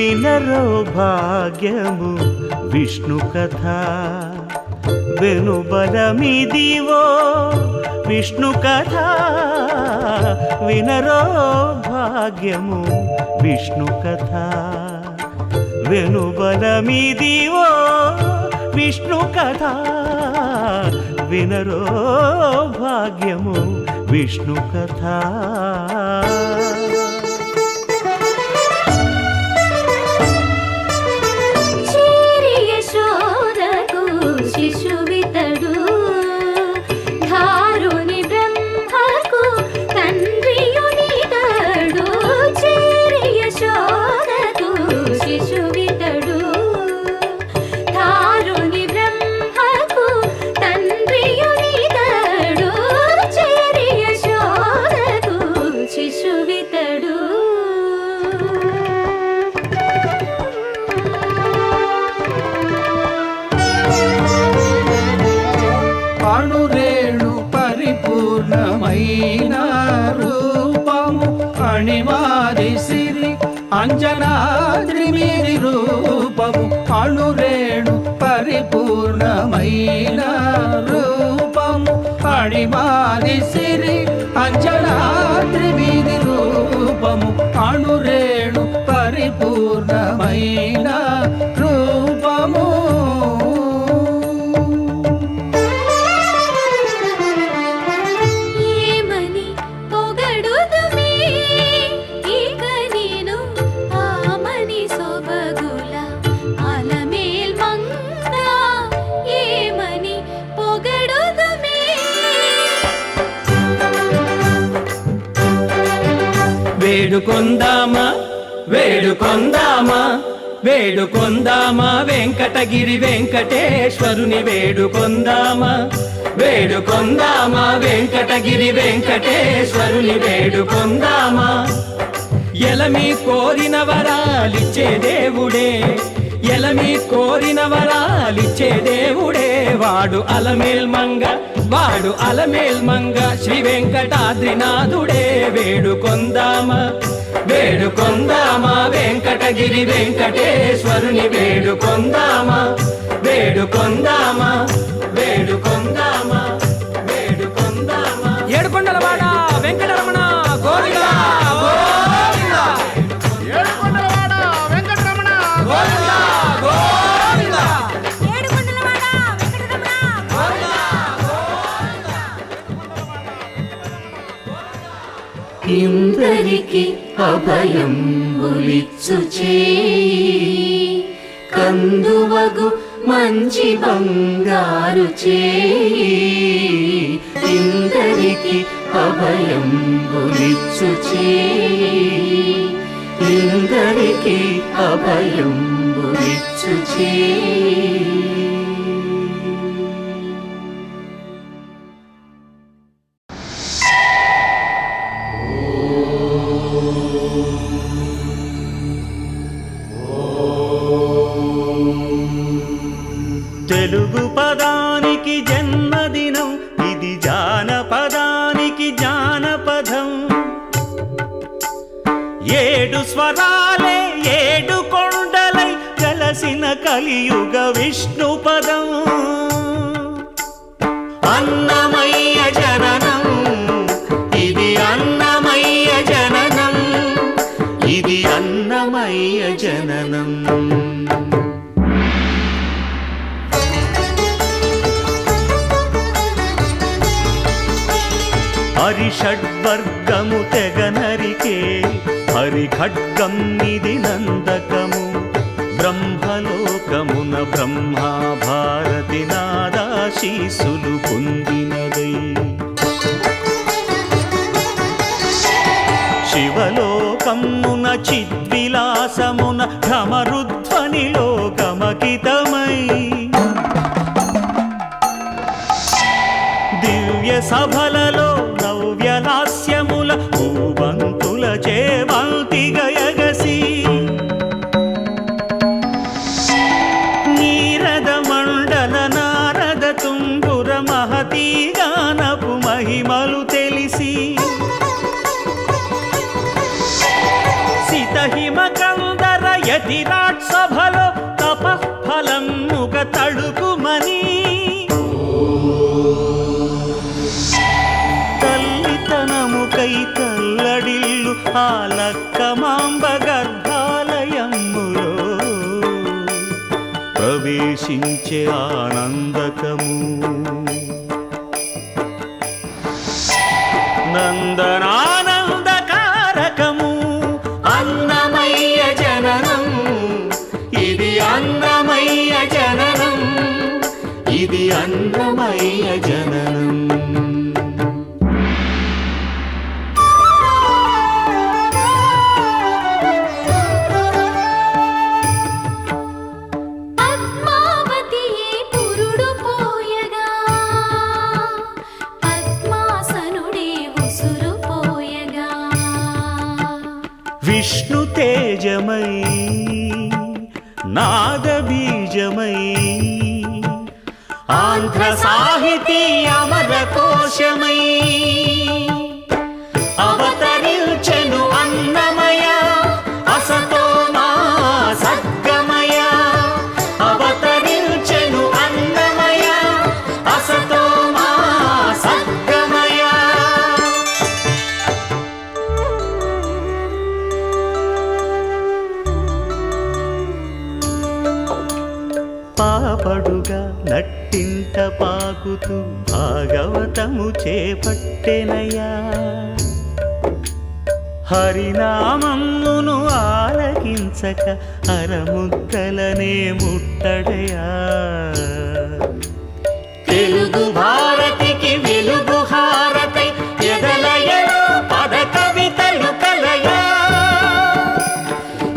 వినరో భాగ్యము విష్ణు కథ వెనుబలమిదివో విష్ణు కథ వినరో భాగ్యము విష్ణు కథ వెనుబలమిదివో విష్ణు కథ వినరో భాగ్యము విష్ణు కథ. శిశువితడు ధారుని బ్రహ్మకు తండ్రియునితడు చేరి యశోదకు శిశువితడు ధారుని బ్రహ్మకు తండ్రియునితడు చేరి యశోదకు శిశువితడు. అణురేణు పరిపూర్ణమైన రూపము అణిమాది సిరి అంజనాద్రి మీది రూపము అణురేణు పరిపూర్ణమైన రూపము అణిమాది సిరి అంజనాద్రి మీది రూపము అణురేణు పరిపూర్ణమైన రూపము. వేడుకొందామా వేడుకొందామా వేడుకొందామా వెంకటగిరి వెంకటేశ్వరుని వేడుకొందామా వేడుకొందామా వెంకటగిరి వెంకటేశ్వరుని వేడుకొందామా. ఎలమి కోరిన వరాలిచ్చే దేవుడే ఎలమి కోరిన వరాలిచ్చే దేవుడే వాడు అలమేల్మంగ శ్రీ వెంకటాద్రినాథుడే. వేడుకొందామా వేడుకొందామా వెంకటగిరి వెంకటేశ్వరుని వేడుకొందామా వేడుకొందామా వేడుకొందామా వేడుకొందామా. ఏడుకొండలవాడ వెంకటరమణ గోవిందా గోవిందా ఏడుకొండలవాడ వెంకటరమణ గోవిందా గోవిందా ఏడుకొండలవాడ వెంకటరమణ గోవిందా గోవిందా. ఇందరికి అభయంబులిచ్చు చేయి కందువగు మంచి బంగారు చేయి ఇందరికి అభయంబులిచ్చు చేయి ఇందరికి అభయంబులిచ్చు చేయి. తెలుగు పదానికి జన్మదినం ఇది జానపదానికి జానపదం. ఏడు స్వరాలే ఏడు కొండలై కలసిన కలియుగ విష్ణు పదం. అన్నమయ్య జననం ఇది అన్నమయ్య జననం ఇది అన్నమయ్య జననం. హరిషడ్వర్గము తెగనరికే హరిఖడ్గం ఇది నందకము. బ్రహ్మలోకమున బ్రహ్మా భారతి నాదాశీసులు పొందినదై. శివలోకమున చిద్విలాసమున ఢమరుధ్వనిలో గమకితమై దివ్య సభలలో నవ్యలాస్యముల భూబంతుల చేవంతిగయగసి నీరద మండల నారద తుంగుర మహతీగానపు మహిమలు తెలిసి సితహిమ కందర విరాట్ సభలో తపఫలముగ తడుకుమని తల్లితనముకై తల్లడిల్లు ఆ లక్కమాంబ గర్భాలయములో ప్రవేశించే ఆనందకము నందనానందకారకము అన్నమయ్య జననం ఇది అన్నమయ్య జననం ఇది అన్నమయ్య జననం పద్మావతియే పురుడు పోయగా పద్మాసనుడే ఉసురు పోయగా విష్ణు తేజమై నాదబీజమై ఆంధ్ర సాహితీ అమర కోశమై అవతరించెను అన్నమయ అసతో మా సద్గమయ అవతరించెను అన్నమయ అసతో మా సద్గమయ పాపడుగా నట్టింట పాకుతూ భాగవతము చేపట్టెనయ్యా హరినామమును ఆలకించక అరముద్దలనే ముట్టడయా తెలుగు భారతికి వెలుగు హారతై ఎదలయలో పద కవితలు కలయా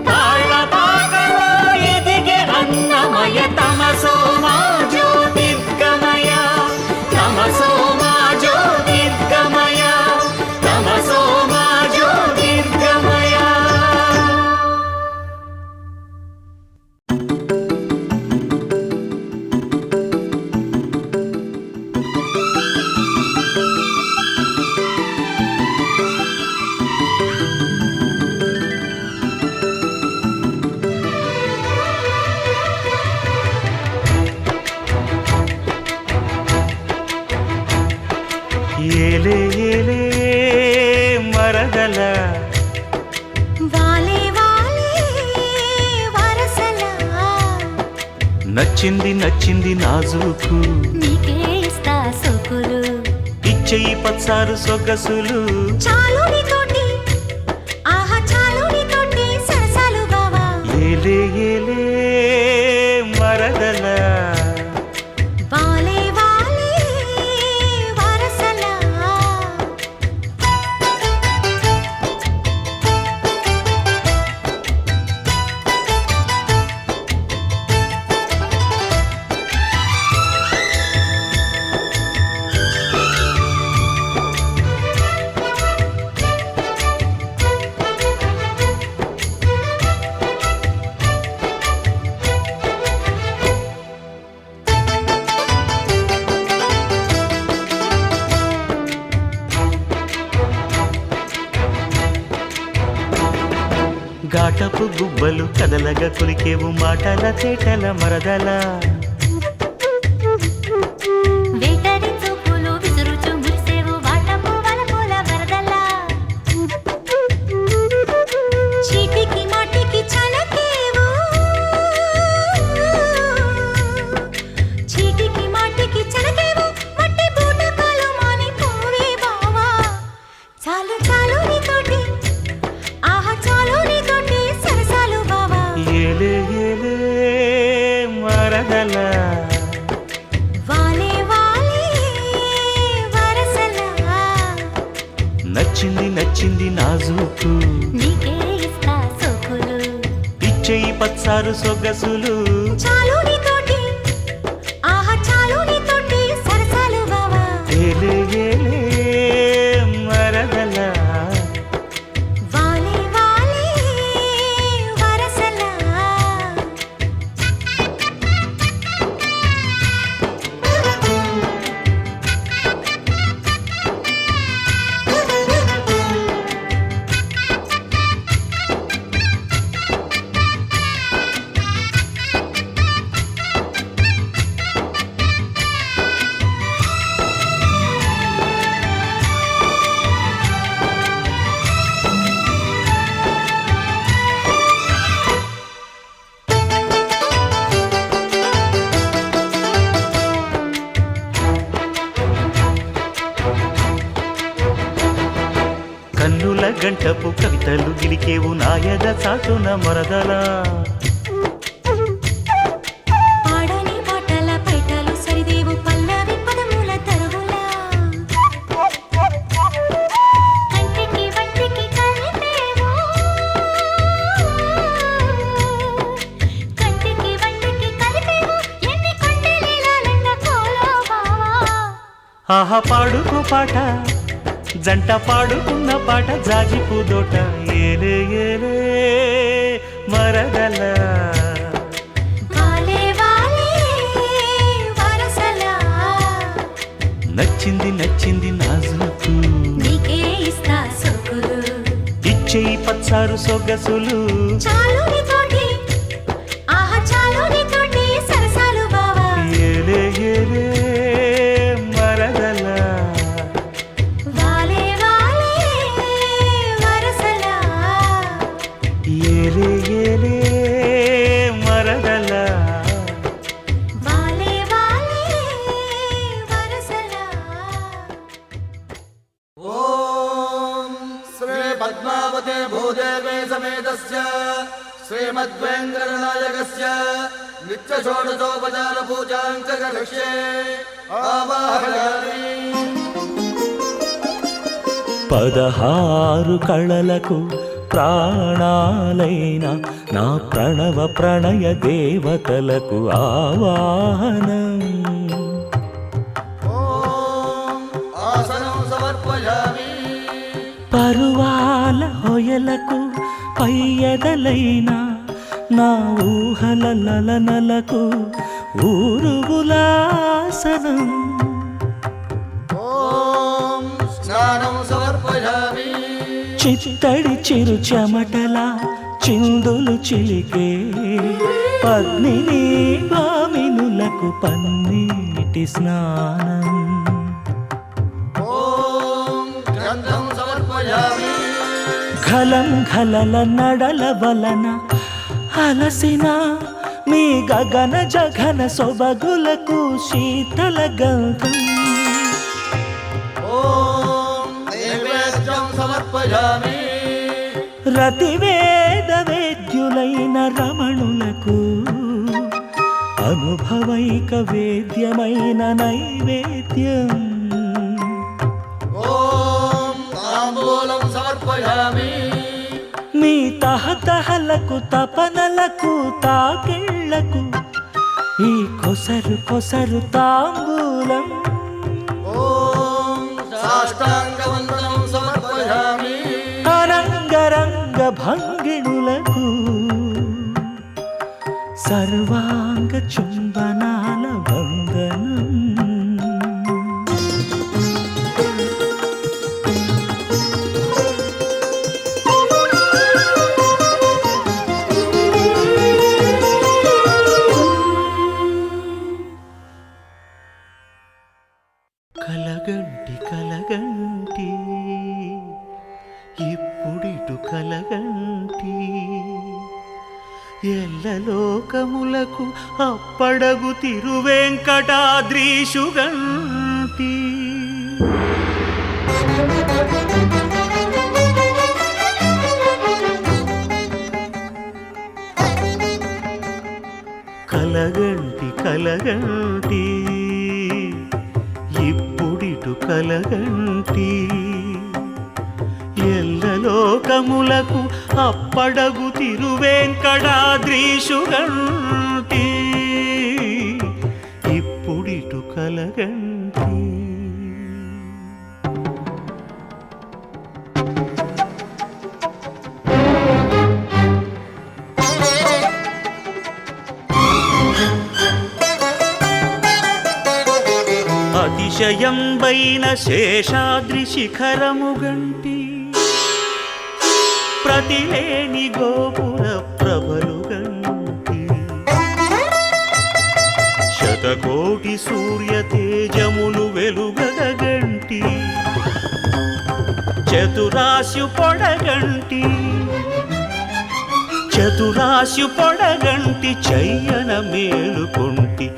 తాళపాకలో ఎదిగే అన్నమయ తమసో మా జ్యోతిర్గమయ తమసో మా జ్యోతిర్గమయ తమసో మా జ్యోతిర్గమయ ఏలే ఏలే మరదల వాలే వాలే వరసలా నచ్చింది నచ్చింది నాజూకు నీకే ఇస్తా సొకులు ఇచ్చేయి పచ్చారు సొగసులు చాలు నీతోటి ఆహా చాలు నీతోటి సరసాలు బావా ఏలే ఏలే మరదల వాలే వాలే వరసలా ఘాటపు గుబ్బలు కదలగా కొలికేవు మాటల చేటల మరదల వేటరి చూపులు విసురుచు మురిసేవు వాటపు వలపుల వరదలా చీటికి మాటికి చలకేవు చీటికి మాటికి చలకేవు మట్టి బూటకాలు మాని పోవే బావా చాలు చాలు నీతోటి ఆహా చాలు నీతోటి సరసాలు బావా ఏలే ఏలే మరదల వాలే వాలే వరసలా నచ్చింది నచ్చింది నాజూకు నీకే ఇస్తా సొకులు ఇచ్చేయి పచ్చారు సొగసులు చాలు నీతోటి ఆహా చాలు నీతోటి సరసాలు బావా ఏలే ఏలే మరదల వాలే వాలే వరసలా కన్నుల గంటపు కవితలు గిలికేవు నాయద చాటున మరదలా పాడని పాటల పైటలు సరిదేవు పల్లవి పదముల తరువులా కంటికి వంటికి కలిపేవు కంటికి వంటికి కలిపేవు ఎన్ని కొండలీలాలంద కోలో బావా ఆహా పాడుకో పాట జంట పాడుకున్న పాట జాజిపు దోట ఏలే ఏలే మరదల వాలే వాలే వరసలా నచ్చింది నచ్చింది నాజుకు నీకే ఇస్తా సొక్కులు ఇచ్చేయి పచ్చారు సొగసులు చాలు నీతోటి ఆహా చాలు నీతోటి సరసాలు బావా ఏలే ఏలే మరదల వాలే వాలే వరసలా ఏలే ఏలే మరదల వాలే వాలే వరసలా ఓం శ్రీ పద్మావతే భూదేవే సమేతస్య శ్రీమద్వేంకటనాయకస్య నిత్య షోడశోపచార పూజాం కరిష్యే ఆవాహయామి 16 కళలకు ప్రాణాలైన నా ప్రణవ ప్రణయ దేవతలకు ఆవాహనం ఓం ఆసనం సమర్పయామి పరువాల హొయలకు పయ్యదలైన నా ఊహల లలనలకు ఊరుగులాసనం ఓం స్నానం సమర్పయామి చిత్తడి చిరు చెమటల చిందులు చిలికే పద్మిని భామినులకు పన్నీటి స్నానం ఓం గంధం సమర్పయామి ఘలం ఘలల నడల వలన అలసిన మీ గగన జఘన సొబగులకు శీతల గంధం ఓం నైవేద్యం సమర్పయామి రతివేద వేద్యులైన రమణులకు అనుభవైక వేద్యమైన నైవేద్యం ఓం తాంబూలం సమర్పయామి మీ తహతహలకు తపనలకు తాకిళ్లకు ఈ కొసరు కొసరు తాంబూలం ఓం సాష్టాంగవందనం సమర్పయామి అరంగరంగ భంగిణులకు సర్వాంగ చుంబనాల వందనం కలగంటి కలగంటి ఇప్పుడిటు కలగంటి ఎల్లలోకములకు అప్పడగు తిరువెంకటాద్రీషుగంటి కలగంటి కలగంటి ఇప్పుడిటు కలగంటి ఎల్లలోకములకు అప్పడగు తిరువెంకటాద్రీషుగంటి ఇప్పుడిటు కలగంటి అతిశయంబైన శేషాద్రి శిఖరముగంటి ప్రతిలేని గోపుర ప్రభలుగంటి శతకోటి సూర్య తేజములు వెలుగగంటి చతురాశు పొడగంటి చతురాశు పొడగంటి చయ్యన మేలుకొంటి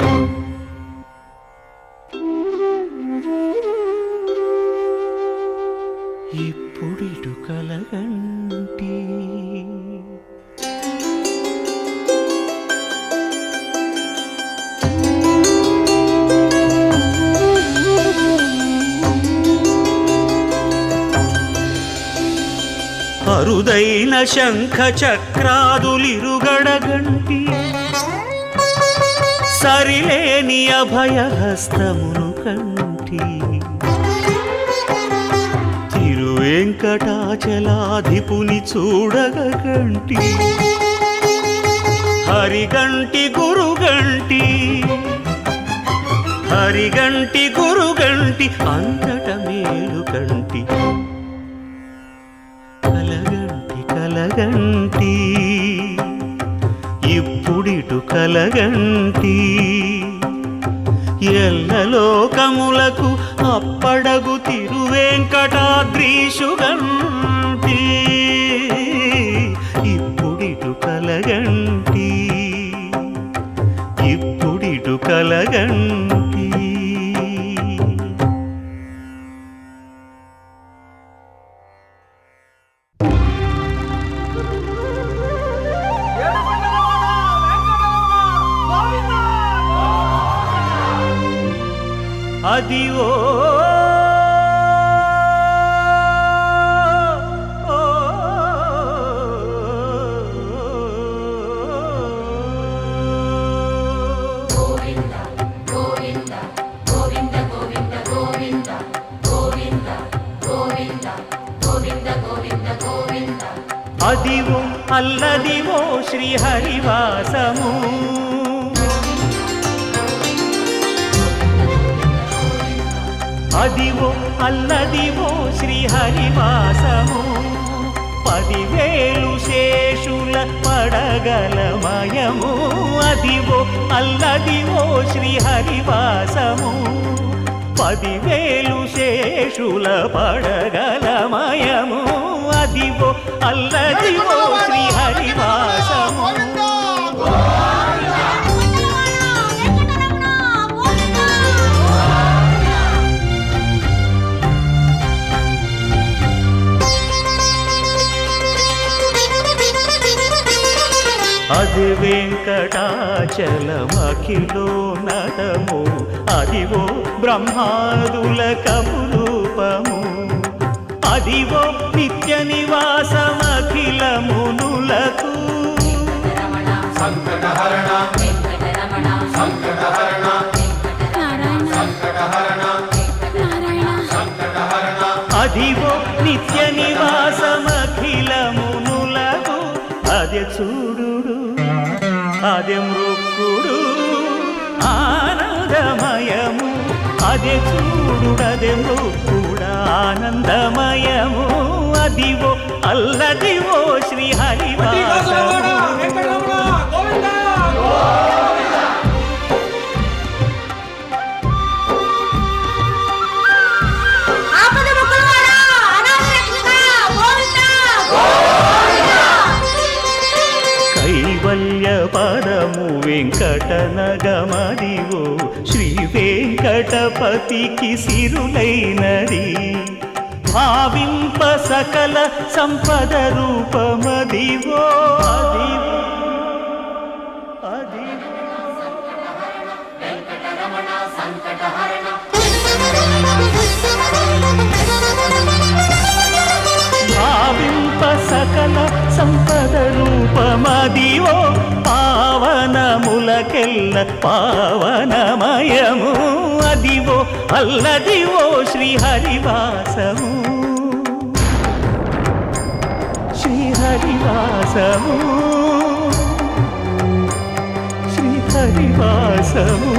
ఇప్పుడిటు కలగంటి. అరుదైన శంఖ చక్రాదులిరుగడగంటి, సరిలేని అభయహస్తమును కంటి. తిరువెంకటాచలాధిపుని చూడగంటి, హరిగంటి గురుగంటి, హరిగంటి గురుగంటి, అంతట మేలు కంటి. కలగంటి కలగంటి, ఇప్పుడిటు కలగంటి. ఎల్లలోకములకు అప్పడగు తిరువెంకటాద్రీషుగంటి, ఇప్పుడిటు కలగంటి, ఇప్పుడిటు కలగంటి. అదివో అదివో అల్లదివో శ్రీహరివాసము, అదివో అల్లదివో శ్రీహరివాసము. 10,000 శేషుల పడగలమయము, అదివో అల్లదివో శ్రీహరివాసము. 10,000 శేషుల పడగలమయము, అదివో అల్లదివో శ్రీహరివాసము. అది వెంకటాచలమఖిలోన్నతము, అదివో బ్రహ్మాదుల కపురూపము, అదివో నిత్య నివాసమఖిలమునులకు. సంకటహరణ సంకటహరణ సంకటహరణ సంకటహరణ, అదివో నిత్య నివాసమఖిలమునులకు. అదే చూడు అదే మృక్కుడు ఆనందమయము, అదే చూడుడదే మృక్కుడ ఆనందమయము, అదివో అల్లదివో శ్రీహరివాసము. కైవల్య పదము వెంకటనగమదివో శ్రీ వెంకటపతికి సిరులైనది. భావింప సకల సంపద రూపమదివో, అదివో అదివో భావింప సకల సంపద రూపమదివో. పావనములకెల్ల పావనమయము, అదివో అల్లదివో శ్రీహరివాసము, శ్రీహరివాసము, శ్రీహరివాసము.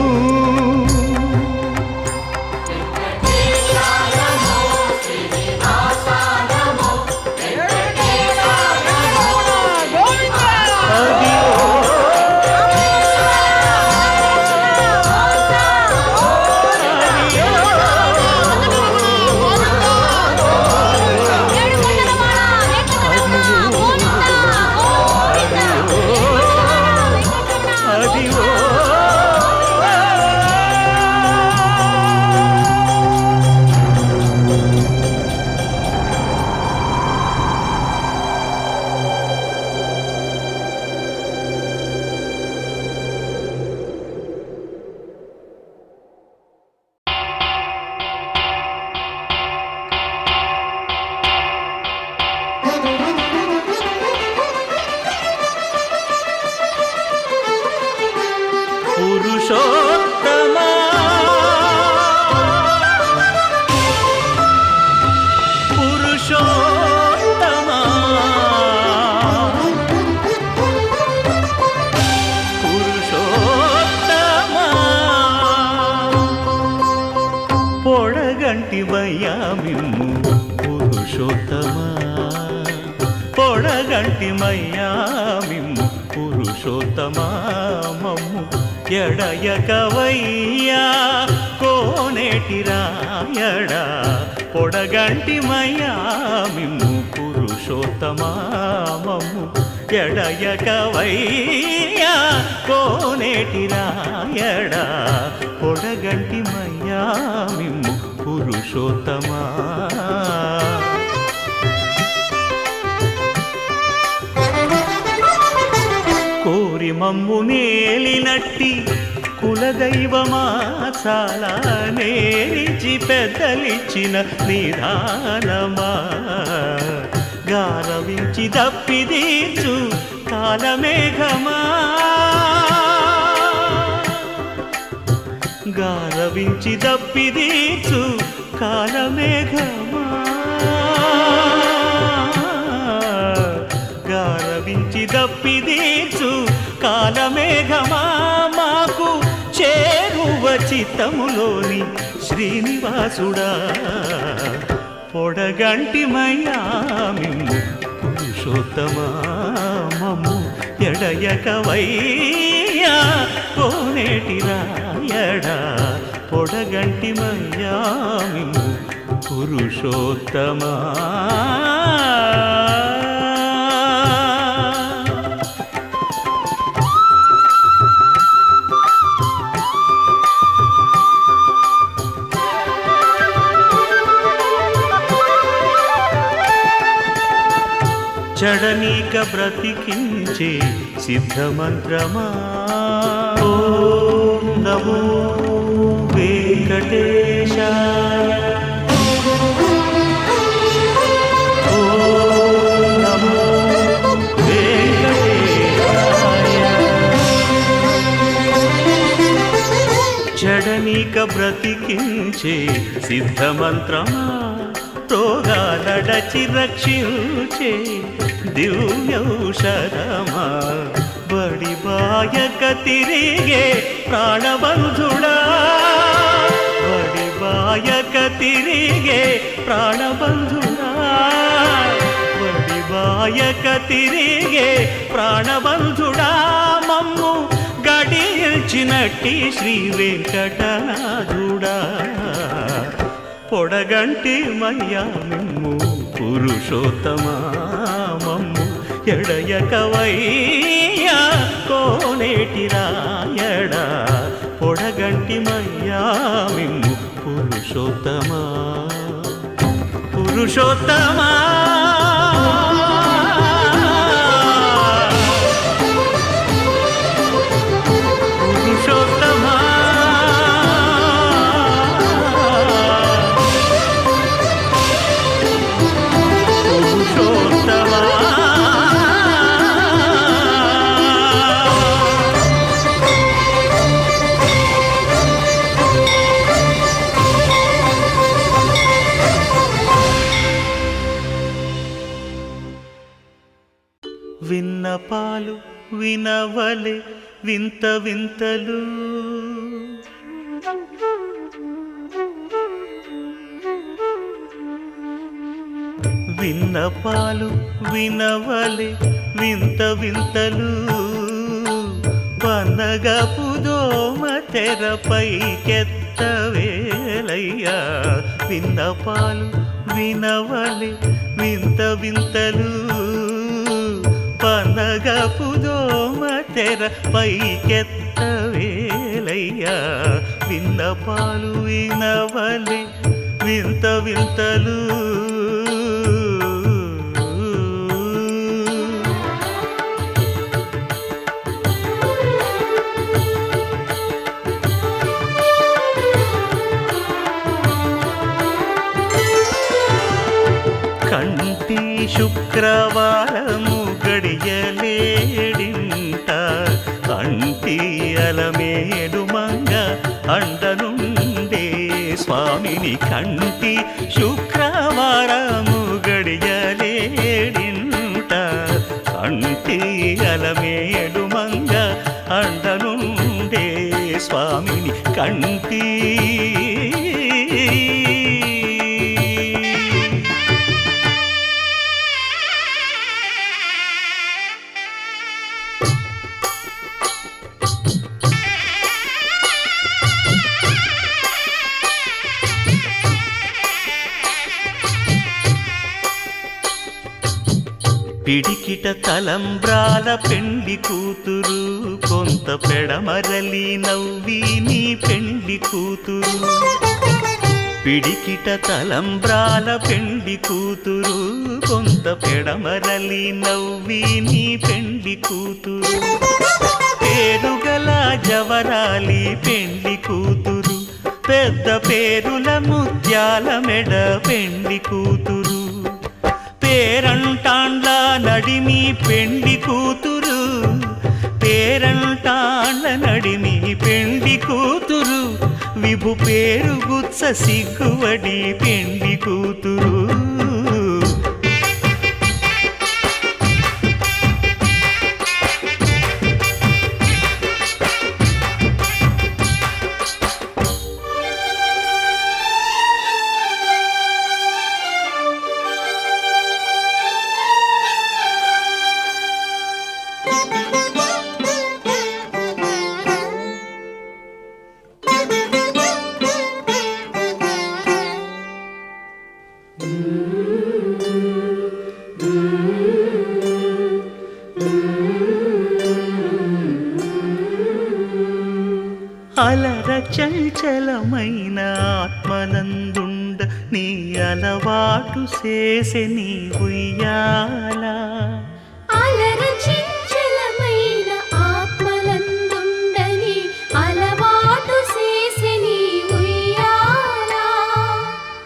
పురుషోత్తమా పొడగంటిమయ్యా మిమ్ము పురుషోత్తమా మమ్ము ఎడయకవయ్యా కోనేటి రాయడా పొడగంటిమయ్యా మిమ్ము పురుషోత్తమా మమ్ము ఎడయకవయ్యా కోనేటి రాయడా పొడగంటిమయ్యా మిమ్ము పురుషోత్తమా కోరి మమ్ము నేలినట్టి కులదైవమా చాలా నేరిచి పెద్దలిచ్చిన నిదానమా గారవించి దప్పిదీర్చు కాలమేఘమా గారవించి దప్పిదీర్చు కాలమేఘమా గారవించి దప్పిదీర్చు కాలమేఘమా మాకు చేరువ చిత్తములోని శ్రీనివాసుడా పొడగంటిమయ్యా మిమ్ము పురుషోత్తమా మమ్ము ఎడయకవయ్యా కోనేటి రాయడా పొడగంటిమయ్యా మిమ్ము పురుషోత్తమా చడనీక బ్రతికించే సిద్ధమంత్రమా ఓం నమో వెంకటేశాయ ఓం నమో వెంకటేశాయ చడనీక బ్రతికించే సిద్ధమంత్రమా రోగాలడచి రక్షించే దివ్యౌషధమా బడి బాయక తిరిగే ప్రాణబంధుడా బడి బాయక తిరిగే ప్రాణబంధుడా బడి బాయక తిరిగే ప్రాణబంధుడా మమ్ము గడిచినట్టి శ్రీ వెంకటనాథుడా పొడగంటి మయ్యా మిమ్ము పురుషోత్తమా మమ్ము ఎడయకవయ్యా కోనేటి రాయడా పొడగంటి మయ్యా మిమ్ము పురుషోత్తమా పురుషోత్తమా పురుషోత్తమా విన్నపాలు వినవలే వింత వింతలు విన్నపాలు వినవలే వింత వింతలు పన్నగపు దోమ తెరపైకెత్తవేలయ్యా విన్నపాలు వినవలే వింత వింతలు పనగపు దోమ తెర పైకెత్తవేలయ్యా విన్నపాలు వినవలే వింత వింతలు కంటి శుక్రవారము గడియలేడింట అంటి అలమేడు మంగ అండనుండే స్వామిని కంటి శుక్రవారము గడియలేడింట అంటి అలమేడు మంగ అండనుండే స్వామిని కంటి పిడికిట తలంబ్రాల పెండ్లి కూతురు కొంత పెడమరలి నవ్వి నీ పెండ్లి కూతురు పిడికిట తలంబ్రాల పెండ్లి కూతురు కొంత పెడమరలి నవ్వి నీ పెండ్లి కూతురు పేరుగల జవరాలి పెండ్లి కూతురు పెద్ద పేరుల ముత్యాల మెడ పెండ్లి కూతురు పేరంటాండ్ల నడిమి పెండ్లి కూతురు పేరంటాండ్ల నడిమి పెండ్లి కూతురు విభు పేరు గుత్స సిగ్గువడి పెండ్లి కూతురు అలర చంచలమైన ఆత్మనందుండ నీ అలవాటు చేసే నీ ఉయ్యాల అలర చంచలమైన ఆత్మలందుండని అలవాటు చేసే నీ ఉయ్యాల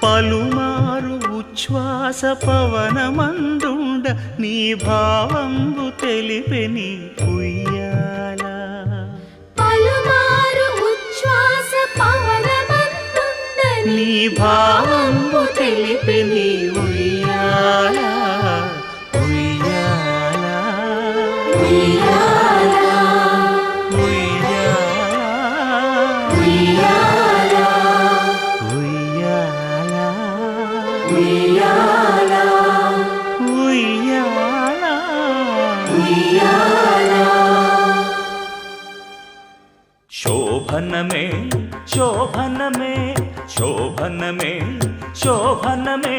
పలుమారు ఉచ్ఛ్వాస పవనమందుండ నీ భావంబు తెలిపే నీ ఉయ్యాల పలుమారు ఉచ్ఛ్వాస పవనమందుండని నీ భావంబు తెలిపే నీ ఉయ్యాల ఉయ్యాల ఉయ్యాల ఉయ్యాల ఉయ్యాల ఉయ్యాల ఉయ్యాల ఉయ్యాల ఉయ్యాల శోభనమే శోభనమే శోభనమే శోభనమే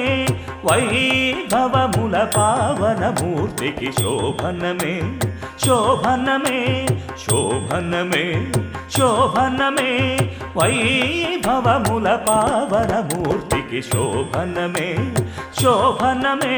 వైభవముల పావనమూర్తికి శోభనమే శోభనమే శోభనమే శోభనమే వైభవముల పావనమూర్తికి శోభనమే శోభనమే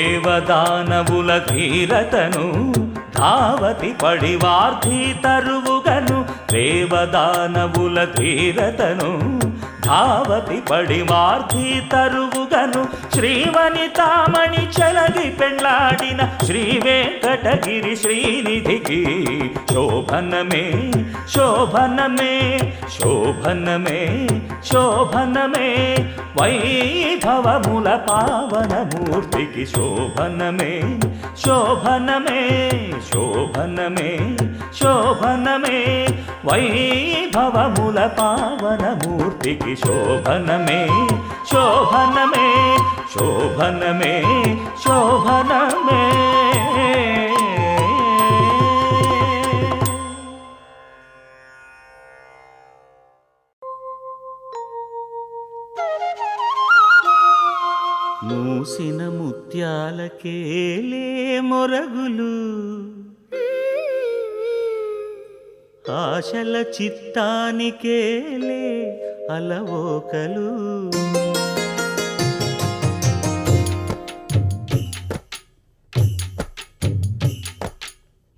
దేవదానవుల ధీరతను ధావతి పడివార్ధి తరువుగను దేవదానవుల ధీరతను ధావతి పడివార్ధి తరువుగను శ్రీవనితామణి చలగి పెళ్ళాడిన శ్రీ వెంకటగిరి శ్రీనిధికి శోభనమే శోభనమే శోభనమే శోభనమే వైభవముల పావనమూర్తికి శోభనమే శోభనమే శోభనమే శోభనమే వైభవముల పావనమూర్తికి శోభనమే శోభనమే శోభనమే శోభనమే మూసిన ముత్యాలకేలే మొరగులు ఆశల చిత్తానికేలే అలవోకలు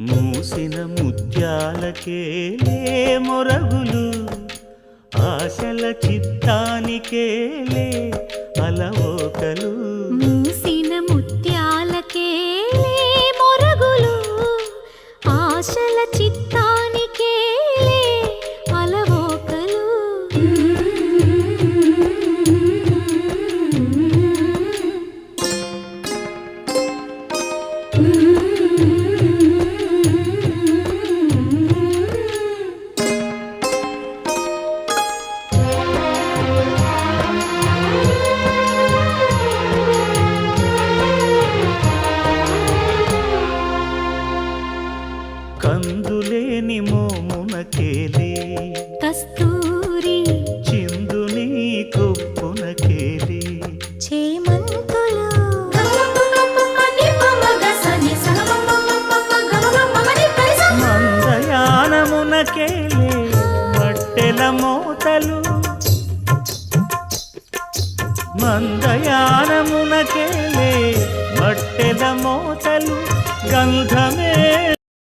మూసిన ముత్యాలకేలే మొరగులు ఆశల చిత్తానికేలే అలవోకలు మూసిన ముత్యాలకేలే మొరగులు ఆశల చిత్తానికేలే అలవోకలు కందులేని మోమునకేలే కస్తూరి చిందుని కొప్పునకేలే చేమంతులు మందయానమునకేలే మట్టెల మోతలు మందయానమునకేలే మట్టెల మోతలు గంధమే